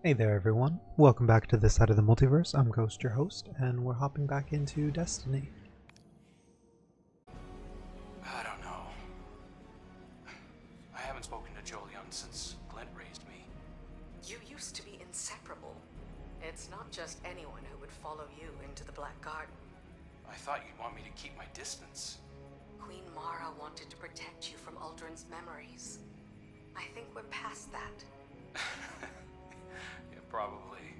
Hey there everyone, welcome back to this side of the multiverse. I'm Ghost, your host, and we're hopping back into Destiny. I don't know. I haven't spoken to Jolyon since Glint raised me. You used to be inseparable. It's not just anyone who would follow you into the Black Garden. I thought you'd want me to keep my distance. Queen Mara wanted to protect you from Uldren's memories. I think we're past that. Yeah, probably.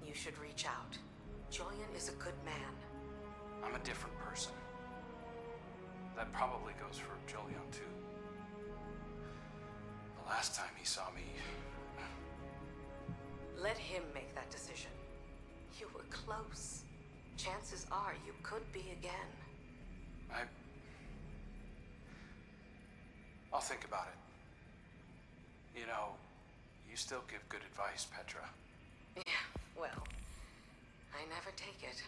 You should reach out. Jolyon is a good man. I'm a different person. That probably goes for Jolyon too. The last time he saw me... Let him make that decision. You were close. Chances are you could be again. I'll think about it. You know, you still give good advice, Petra. Yeah, well, I never take it.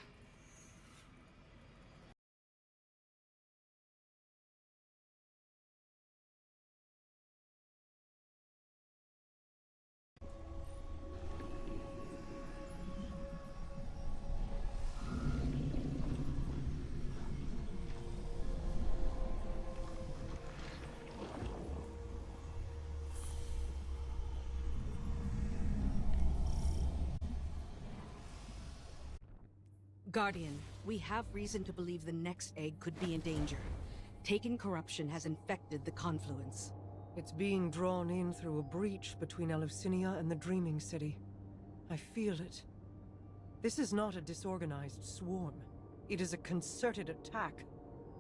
Guardian, we have reason to believe the next egg could be in danger. Taken corruption has infected the confluence. It's being drawn in through a breach between Eleusinia and the Dreaming City. I feel it. This is not a disorganized swarm. It is a concerted attack.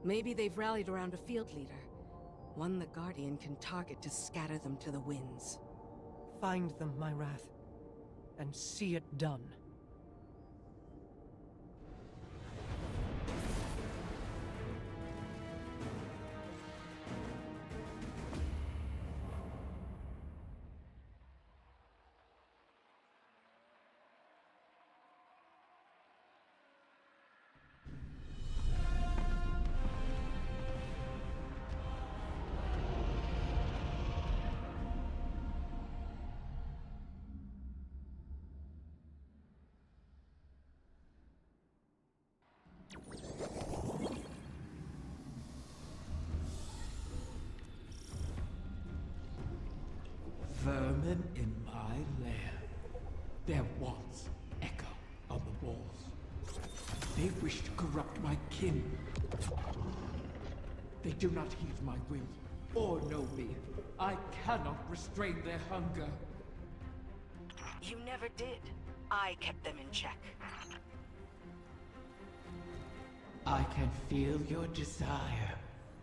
Maybe they've rallied around a field leader. One the Guardian can target to scatter them to the winds. Find them, my wrath, and see it done. Vermin in my lair. Their wants echo on the walls. They wish to corrupt my kin. They do not heed my will or know me. I cannot restrain their hunger. You never did. I kept them in check. I can feel your desire,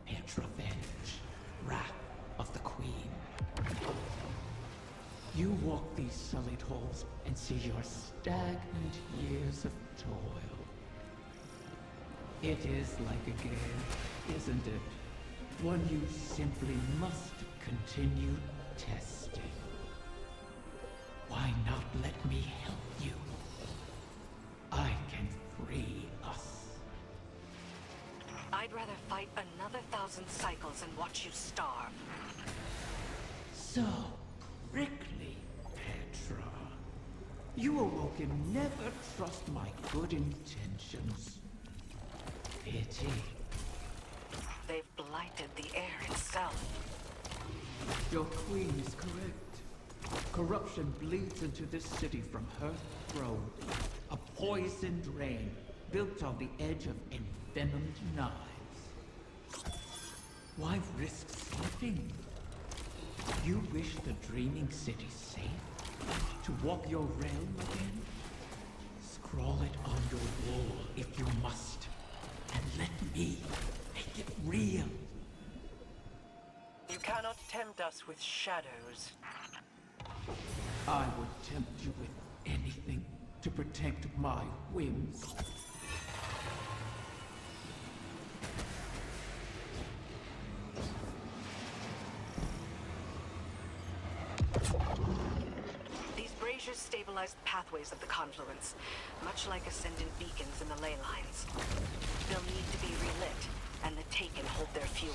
Petrovenge, wrath of the Queen. You walk these sullied halls and see your stagnant years of toil. It is like a game, isn't it? One you simply must continue testing. Why not let me help you? I can free us. I'd rather fight another 1,000 cycles and watch you starve. So prickly, Petra. You awoken never trust my good intentions. Pity. They've blighted the air itself. Your queen is correct. Corruption bleeds into this city from her throne. A poisoned rain built on the edge of envenomed knives. Why risk slipping? You wish the Dreaming City safe? To walk your realm again? Scrawl it on your wall if you must. And let me make it real. You cannot tempt us with shadows. I would tempt you with anything to protect my whims. These braziers stabilize the pathways of the confluence, much like ascendant beacons in the ley lines. They'll need to be relit, and the Taken hold their fuel.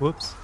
Whoops.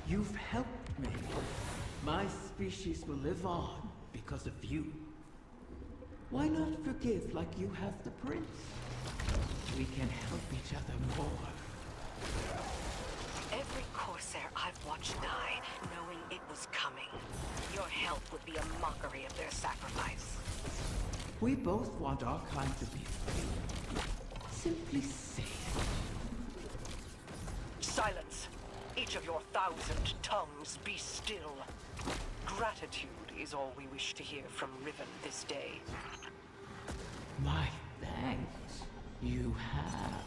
You've helped me. My species will live on because of you. Why not forgive like you have the prince? We can help each other more. Every Corsair I've watched die, knowing it was coming. Your help would be a mockery of their sacrifice. We both want our kind to be free. Simply say it. Silence! Each of your 1,000 tongues be still. Gratitude is all we wish to hear from Riven this day. My thanks. You have.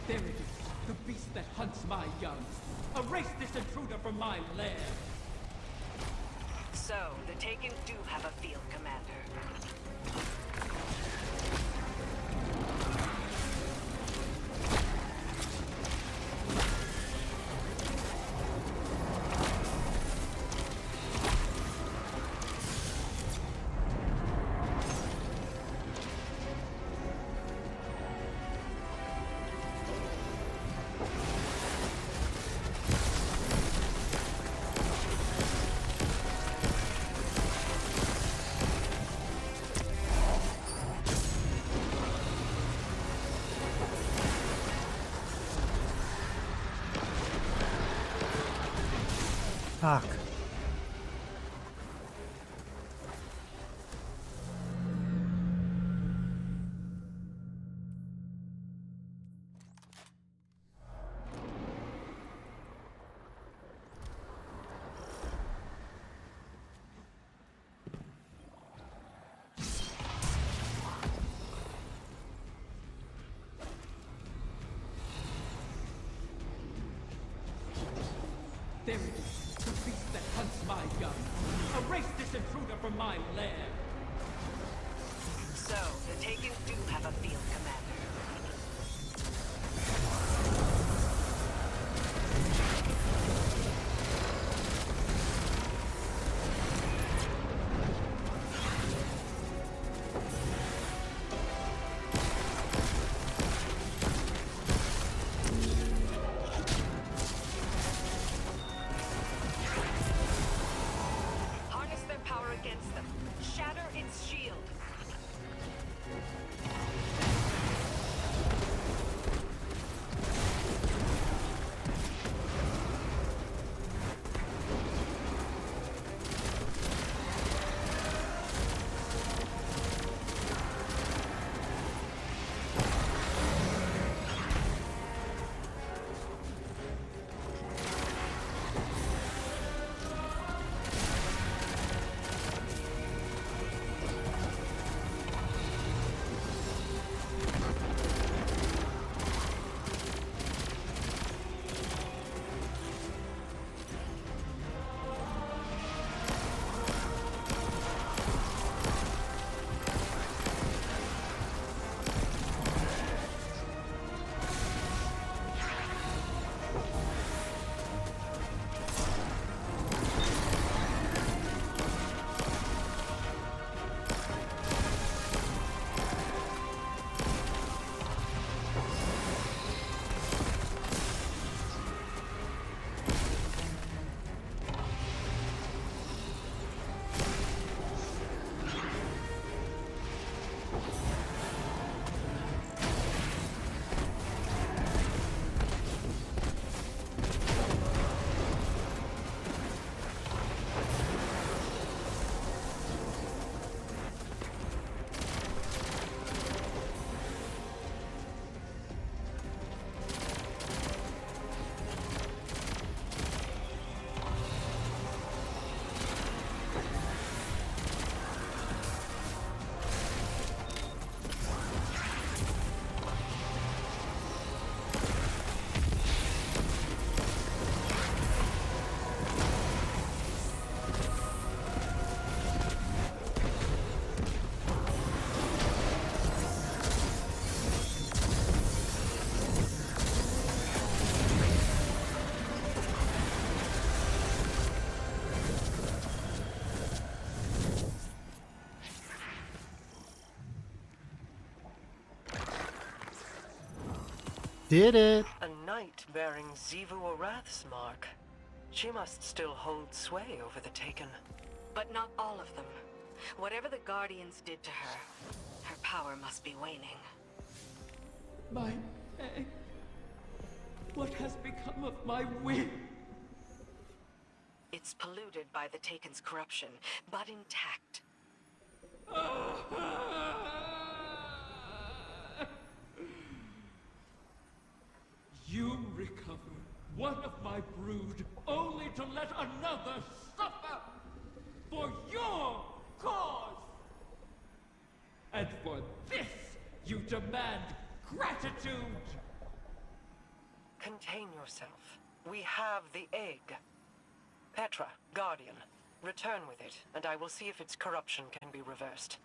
There it is, the beast that hunts my young. Erase this intruder from my lair. So, the Taken do have a field commander. Fuck. There it is, the beast that hunts my young. Erase this intruder from my lair. So, the Taken do have a field commander. against them. Shatter its shield. Did it! A knight bearing Zivu Arath's mark. She must still hold sway over the Taken. But not all of them. Whatever the Guardians did to her, her power must be waning. My egg. What has become of my will? It's polluted by the Taken's corruption, but intact. You recover one of my brood, only to let another suffer for your cause. And for this, you demand gratitude. Contain yourself. We have the egg. Petra, Guardian, return with it, and I will see if its corruption can be reversed.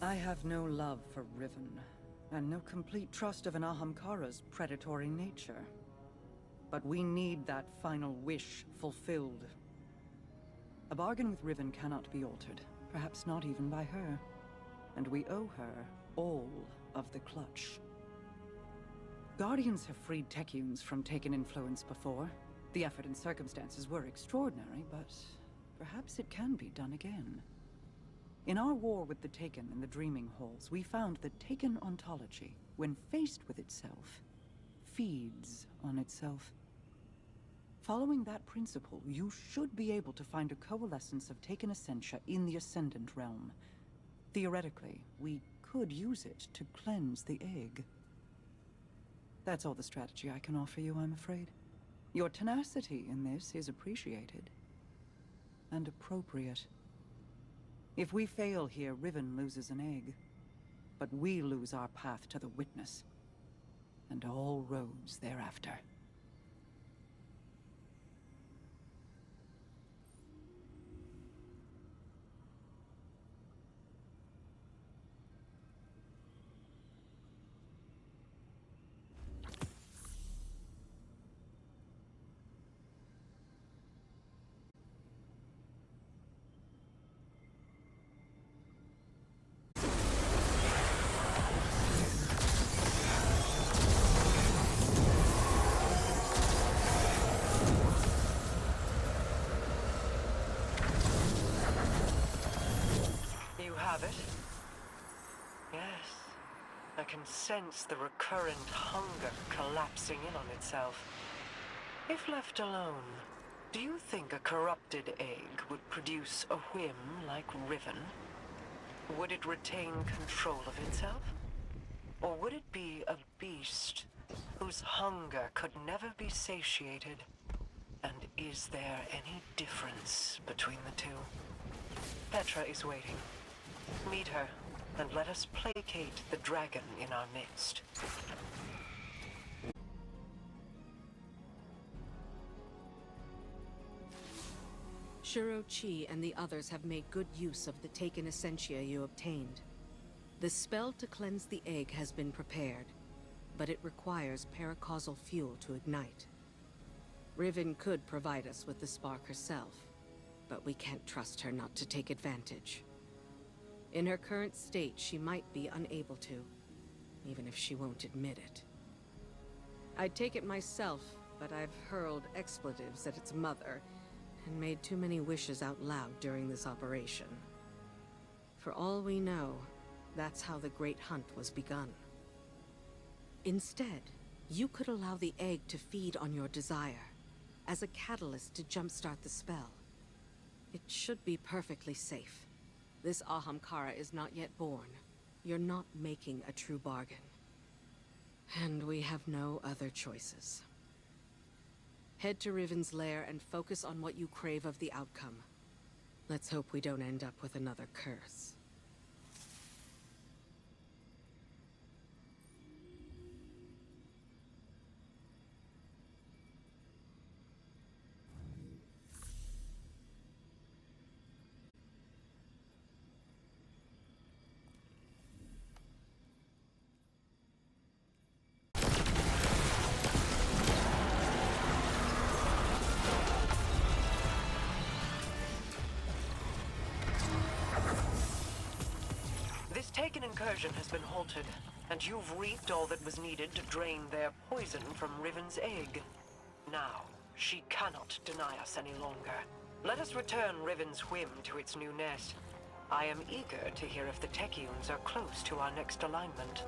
I have no love for Riven, and no complete trust of an Ahamkara's predatory nature. But we need that final wish fulfilled. A bargain with Riven cannot be altered, perhaps not even by her. And we owe her all of the clutch. Guardians have freed Techuns from Taken influence before. The effort and circumstances were extraordinary, but perhaps it can be done again. In our war with the Taken in the Dreaming Halls, we found that Taken ontology, when faced with itself, feeds on itself. Following that principle, you should be able to find a coalescence of Taken Essentia in the Ascendant realm. Theoretically, we could use it to cleanse the egg. That's all the strategy I can offer you, I'm afraid. Your tenacity in this is appreciated. And appropriate. If we fail here, Riven loses an egg. But we lose our path to the Witness. And all roads thereafter. have it. Yes, I can sense the recurrent hunger collapsing in on itself. If left alone, do you think a corrupted egg would produce a whim like Riven? Would it retain control of itself? Or would it be a beast whose hunger could never be satiated? And is there any difference between the two? Petra is waiting. Meet her, and let us placate the dragon in our midst. Shuro Chi and the others have made good use of the taken essentia you obtained. The spell to cleanse the egg has been prepared, but it requires paracausal fuel to ignite. Riven could provide us with the spark herself, but we can't trust her not to take advantage. In her current state, she might be unable to, even if she won't admit it. I'd take it myself, but I've hurled expletives at its mother and made too many wishes out loud during this operation. For all we know, that's how the Great Hunt was begun. Instead, you could allow the egg to feed on your desire, as a catalyst to jumpstart the spell. It should be perfectly safe. This Ahamkara is not yet born. You're not making a true bargain. And we have no other choices. Head to Riven's lair and focus on what you crave of the outcome. Let's hope we don't end up with another curse. Taken incursion has been halted, and you've reaped all that was needed to drain their poison from Riven's egg. Now, she cannot deny us any longer. Let us return Riven's whim to its new nest. I am eager to hear if the Techians are close to our next alignment.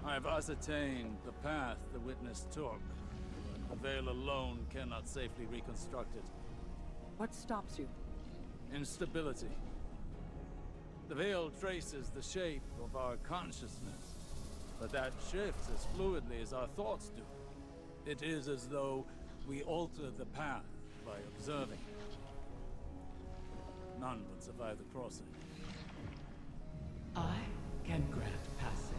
I've ascertained the path the witness took. The veil alone cannot safely reconstruct it. What stops you? Instability. The veil traces the shape of our consciousness, but that shifts as fluidly as our thoughts do. It is as though we alter the path by observing. None would survive the crossing. I can grant passage.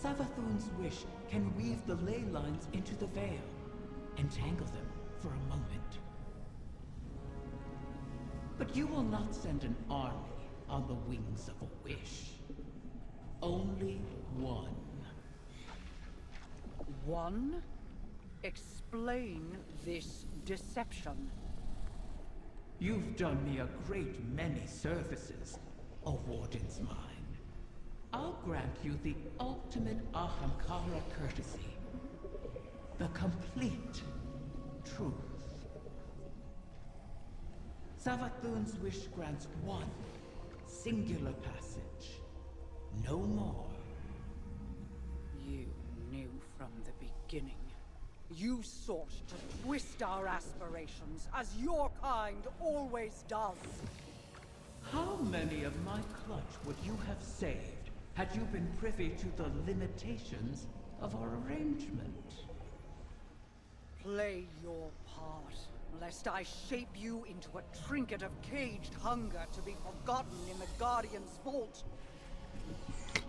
Savathun's wish can weave the ley lines into the veil, entangle them for a moment. But you will not send an army on the wings of a wish. Only one. One? Explain this deception. You've done me a great many services, O Warden's Mind. I'll grant you the ultimate Ahamkara courtesy. The complete truth. Savathun's wish grants one singular passage. No more. You knew from the beginning. You sought to twist our aspirations, as your kind always does. How many of my clutch would you have saved had you been privy to the limitations of our arrangement? Play your part, lest I shape you into a trinket of caged hunger to be forgotten in the Guardian's vault.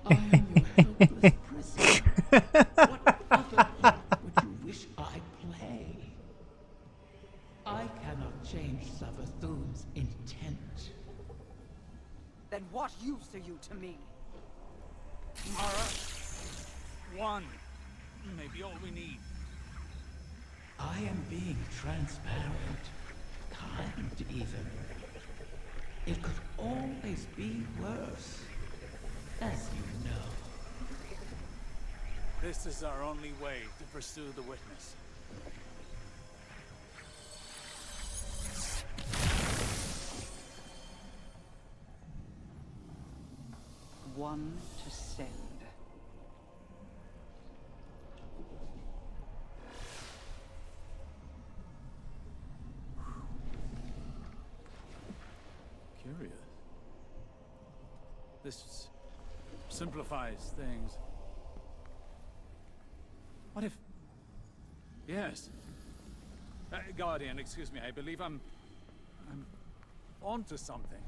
I am your helpless prisoner. What other part would you wish I play? I cannot change Savathun's intent. Then what use are you to me? Mara, one may be all we need. I am being transparent, kind even. It could always be worse, as you know. This is our only way to pursue the witness. One to send. Curious. This simplifies things. What if... Yes. Guardian, excuse me, I believe I'm onto something.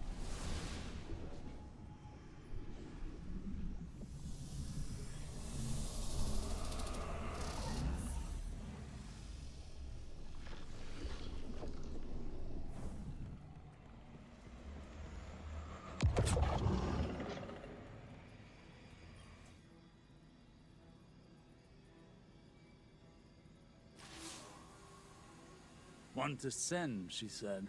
One to send, she said.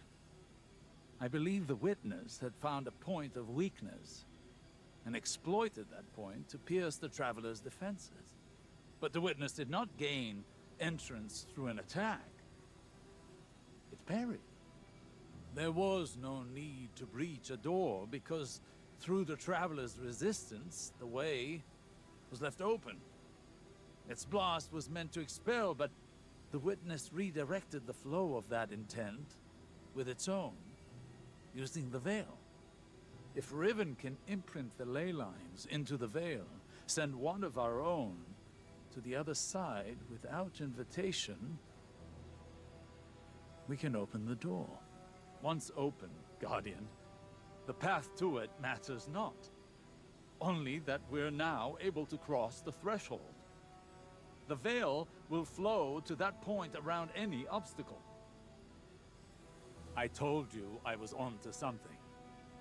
I believe the witness had found a point of weakness and exploited that point to pierce the traveler's defenses. But the witness did not gain entrance through an attack. It parried. There was no need to breach a door because through the traveler's resistance, the way was left open. Its blast was meant to expel, but the witness redirected the flow of that intent with its own, using the veil. If Riven can imprint the ley lines into the veil, send one of our own to the other side without invitation, we can open the door. Once open, Guardian, the path to it matters not. Only that we're now able to cross the threshold. The veil will flow to that point around any obstacle. I told you I was onto something.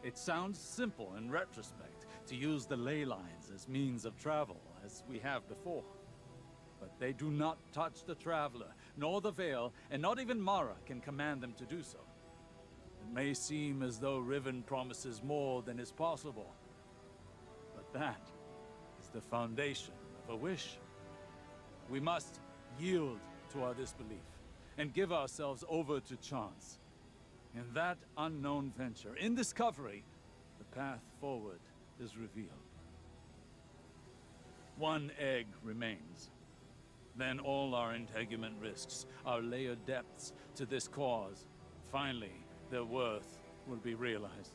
It sounds simple in retrospect to use the ley lines as means of travel, as we have before. But they do not touch the traveler, nor the veil, and not even Mara can command them to do so. It may seem as though Riven promises more than is possible, but that is the foundation of a wish. We must yield to our disbelief and give ourselves over to chance. In that unknown venture, in discovery, the path forward is revealed. One egg remains. Then all our integument risks, our layered depths to this cause, finally, their worth will be realized.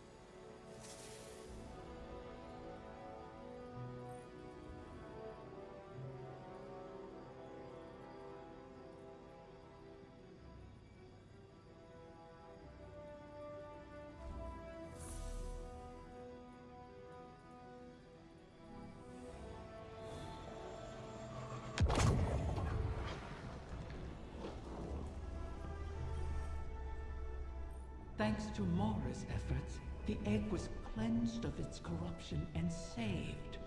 Thanks to Mara's efforts, the egg was cleansed of its corruption and saved.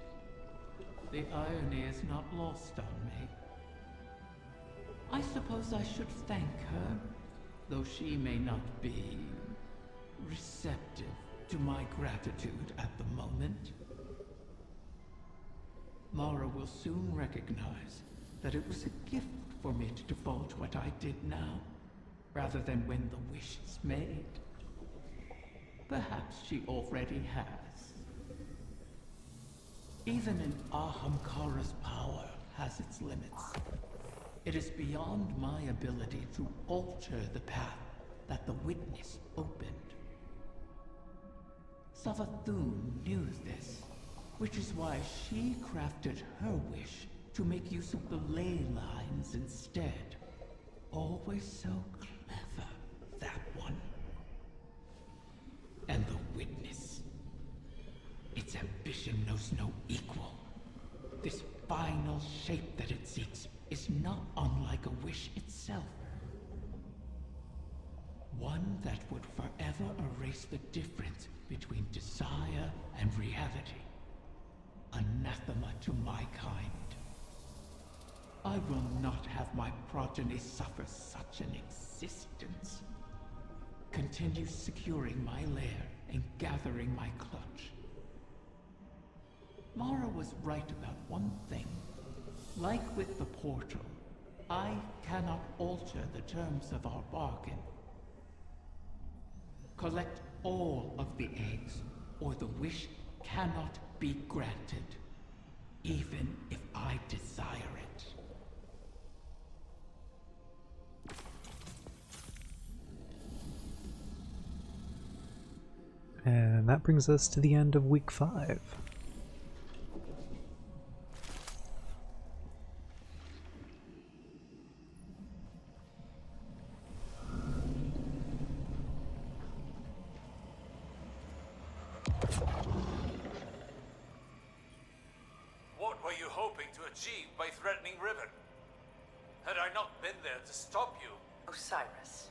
The irony is not lost on me. I suppose I should thank her, though she may not be receptive to my gratitude at the moment. Mara will soon recognize that it was a gift for me to default what I did now, rather than when the wish is made. Perhaps she already has. Even an Ahamkara's power has its limits. It is beyond my ability to alter the path that the witness opened. Savathun knew this, which is why she crafted her wish to make use of the ley lines instead. Always so clever, that one. And the witness. Its ambition knows no equal. This final shape that it seeks is not unlike a wish itself. One that would forever erase the difference between desire and reality. Anathema to my kind. I will not have my progeny suffer such an existence. Continue securing my lair and gathering my clutch. Mara was right about one thing. Like with the portal, I cannot alter the terms of our bargain. Collect all of the eggs, or the wish cannot be granted, even if I desire it. And that brings us to the end of week 5. What were you hoping to achieve by threatening Riven? Had I not been there to stop you? Osiris,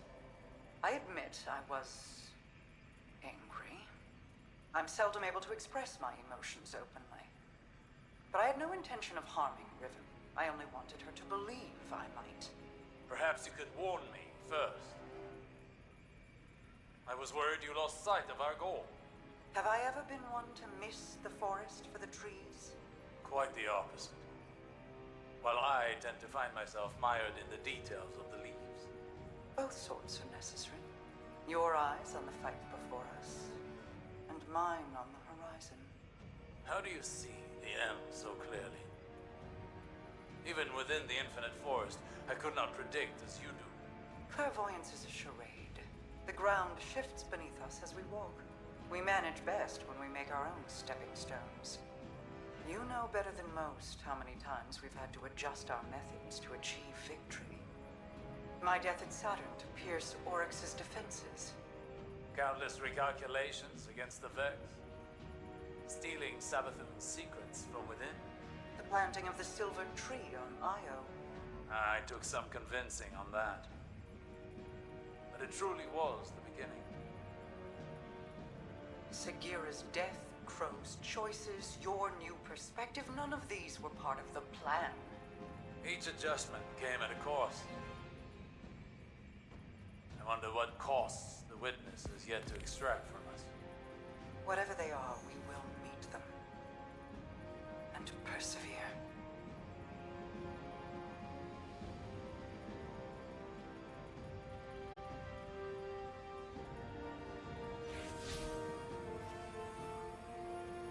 I admit I was angry. I'm seldom able to express my emotions openly. But I had no intention of harming Riven. I only wanted her to believe I might. Perhaps you could warn me first. I was worried you lost sight of our goal. Have I ever been one to miss the forest for the trees? Quite the opposite. While I tend to find myself mired in the details of the leaves. Both sorts are necessary. Your eyes on the fight before us, and mine on the horizon. How do you see the end so clearly? Even within the infinite forest, I could not predict as you do. Clairvoyance is a charade. The ground shifts beneath us as we walk. We manage best when we make our own stepping stones. You know better than most how many times we've had to adjust our methods to achieve victory. My death at Saturn to pierce Oryx's defenses. Countless recalculations against the Vex. Stealing Sabathun's secrets from within. The planting of the silver tree on Io. I took some convincing on that. But it truly was the beginning. Sagira's death, Crow's choices, your new perspective, none of these were part of the plan. Each adjustment came at a cost. I wonder what costs the witness has yet to extract from us. Whatever they are, we will meet them. And persevere.